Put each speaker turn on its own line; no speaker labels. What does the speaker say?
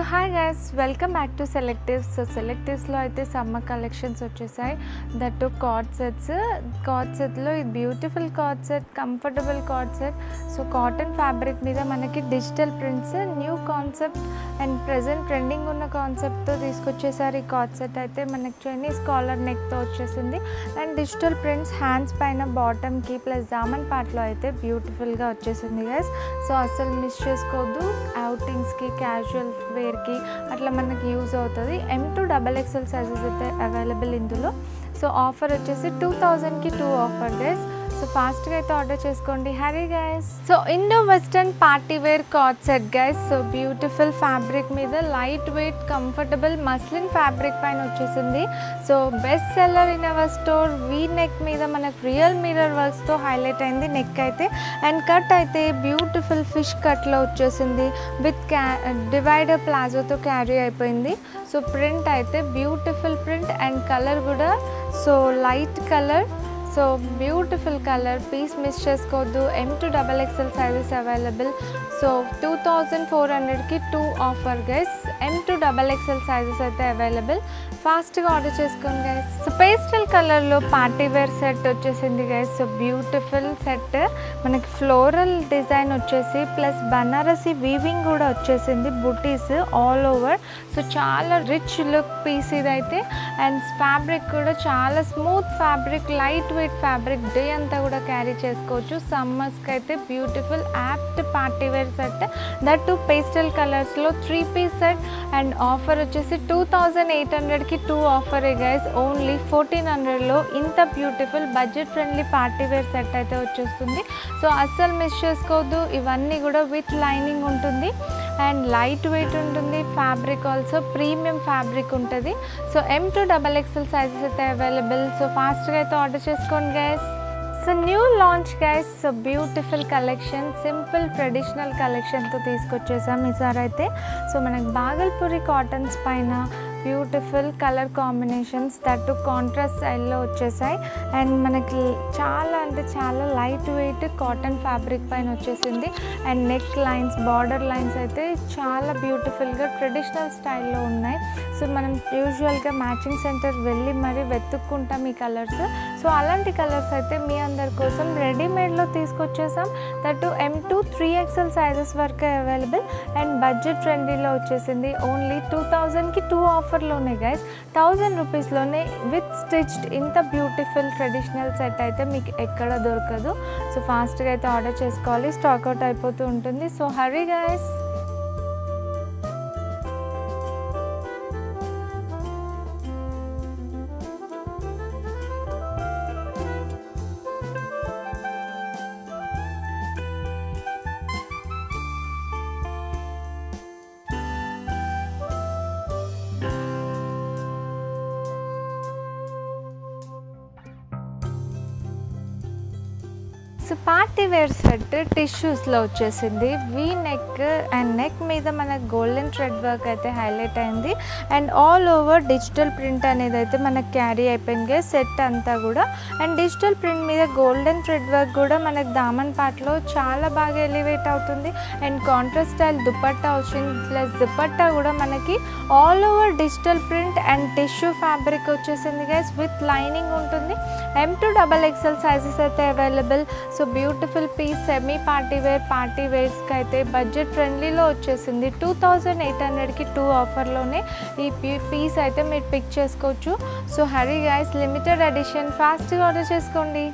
Hi guys, welcome back to Selectives. సెలెక్టివ్స్లో అయితే summer collections వచ్చేసాయి. దట్ టు కార్డ్ సెట్లో ఇది beautiful co-ord set, comfortable co-ord set. So cotton fabric మీద మనకి digital prints, new concept and present trending ఉన్న కాన్సెప్ట్తో తీసుకొచ్చేసారు. ఈ కార్డ్ సెట్ అయితే మనకి చైనీస్ కాలర్ నెక్తో వచ్చేసింది అండ్ డిజిటల్ ప్రింట్స్ హ్యాండ్స్ పైన, బాటమ్కి ప్లస్ దామన్ పార్ట్లో అయితే బ్యూటిఫుల్గా వచ్చేసింది గైస్. సో అస్సలు మిస్ చేసుకోవద్దు. అవుటింగ్స్కి, క్యాజువల్ వేర్కి అట్లా మనకి యూజ్ అవుతుంది. M2XXL సైజెస్ అయితే అవైలబుల్ ఇందులో. సో ఆఫర్ వచ్చేసి 2000కి 2 ఆఫర్ గైస్. సో ఫాస్ట్గా అయితే ఆర్డర్ చేసుకోండి. Hurry guys. So Indo western party wear co-ord set guys. So beautiful fabric మీద light weight comfortable muslin fabric పైన వచ్చేసింది. So best seller in our store. V neck మీద మనకు real mirror వర్క్స్తో highlight అయింది నెక్ అయితే. And cut అయితే beautiful fish కట్లో వచ్చేసింది విత్ డివైడర్ ప్లాజోతో క్యారీ అయిపోయింది. సో ప్రింట్ అయితే బ్యూటిఫుల్ ప్రింట్ అండ్ కలర్ కూడా so light colour. So beautiful colour, piece miss చేసుకోవద్దు. M2XXL sizes available. సో 2400కి 2 ఆఫర్ గైస్. M2XXL సైజెస్ అయితే అవైలబుల్. ఫాస్ట్గా ఆర్డర్ చేసుకోండి గైస్. సో పేస్టల్ కలర్లో పార్టీ వేర్ సెట్ వచ్చేసింది గైస్. సో బ్యూటిఫుల్ సెట్, మనకి floral design వచ్చేసి ప్లస్ బనారసి వీవింగ్ కూడా వచ్చేసింది, బుటీస్ ఆల్ ఓవర్. సో చాలా రిచ్ లుక్ పీస్ ఇదైతే. అండ్ ఫ్యాబ్రిక్ కూడా చాలా smooth fabric, light weight fabric. Day అంతా కూడా క్యారీ చేసుకోవచ్చు. సమ్మర్స్కి అయితే beautiful apt party wear set. That too pastel కలర్స్లో 3 పీస్ సెట్. అండ్ ఆఫర్ వచ్చేసి 2800కి 2 ఆఫర్ గైస్. ఓన్లీ 1400లో ఇంత beautiful budget friendly party wear set అయితే వచ్చేస్తుంది. సో అస్సలు మిస్ చేసుకోవద్దు. ఇవన్నీ కూడా విత్ లైనింగ్ ఉంటుంది అండ్ లైట్ వెయిట్ ఉంటుంది. ఫ్యాబ్రిక్ ఆల్సో ప్రీమియం ఫ్యాబ్రిక్ ఉంటుంది. సో M2XXL సైజెస్ అయితే అవైలబుల్. సో ఫాస్ట్గా అయితే ఆర్డర్ చేసుకోండి guys. So new launch guys. So beautiful collection, simple traditional కలెక్షన్తో తీసుకొచ్చేసాం ఈసారి అయితే. సో మనకి బాగల్పూరి కాటన్స్ పైన beautiful colour combinations, that contrast స్టైల్లో వచ్చేసాయి. అండ్ మనకి చాలా అంటే చాలా లైట్ వెయిట్ కాటన్ ఫ్యాబ్రిక్ పైన వచ్చేసింది. And neck lines, border lines అయితే చాలా బ్యూటిఫుల్గా ట్రెడిషనల్ స్టైల్లో ఉన్నాయి. సో మనం యూజువల్గా మ్యాచింగ్ సెంటర్ వెళ్ళి మరీ వెతుక్కుంటాం ఈ కలర్స్. సో అలాంటి కలర్స్ అయితే మీ అందరి కోసం రెడీమేడ్లో తీసుకొచ్చేసాం. దట్టు M2XXL సైజెస్ వరకు అవైలబుల్ అండ్ బడ్జెట్ ఫ్రెండ్లీలో వచ్చేసింది. ఓన్లీ 2000కి 2 ఆఫర్లోనే గైస్. 1000 రూపీస్లోనే విత్ స్టిచ్డ్ ఇంత బ్యూటిఫుల్ ట్రెడిషనల్ సెట్ అయితే మీకు ఎక్కడ దొరకదు. సో ఫాస్ట్గా అయితే ఆర్డర్ చేసుకోవాలి, స్టాక్అవుట్ అయిపోతూ ఉంటుంది. So hurry guys. So party wear set టిష్యూస్లో వచ్చేసింది. వీ నెక్ అండ్ నెక్ మీద మనకు గోల్డెన్ థ్రెడ్ వర్క్ అయితే హైలైట్ అయింది. And all over digital print అనేది అయితే మనకు క్యారీ అయిపోయింది సెట్ అంతా కూడా. అండ్ డిజిటల్ ప్రింట్ మీద గోల్డెన్ థ్రెడ్ వర్క్ కూడా మనకు దామన్ పార్ట్లో చాలా బాగా ఎలివేట్ అవుతుంది. అండ్ కాంట్రాస్ట్ స్టైల్ దుపట్టా వచ్చింది. ప్లస్ దుపట్టా కూడా మనకి all over digital print and tissue fabric వచ్చేసింది గైస్. విత్ లైనింగ్ ఉంటుంది. M2XXL సైజెస్ అయితే available. So beautiful piece, semi party వేర్స్కి అయితే బడ్జెట్ ఫ్రెండ్లీలో వచ్చేసింది. 2800కి 2 ఆఫర్లోనే ఈ పీస్ అయితే మీరు పిక్ చేసుకోవచ్చు. So hurry guys, limited edition, ఫాస్ట్గా ఆర్డర్ చేసుకోండి.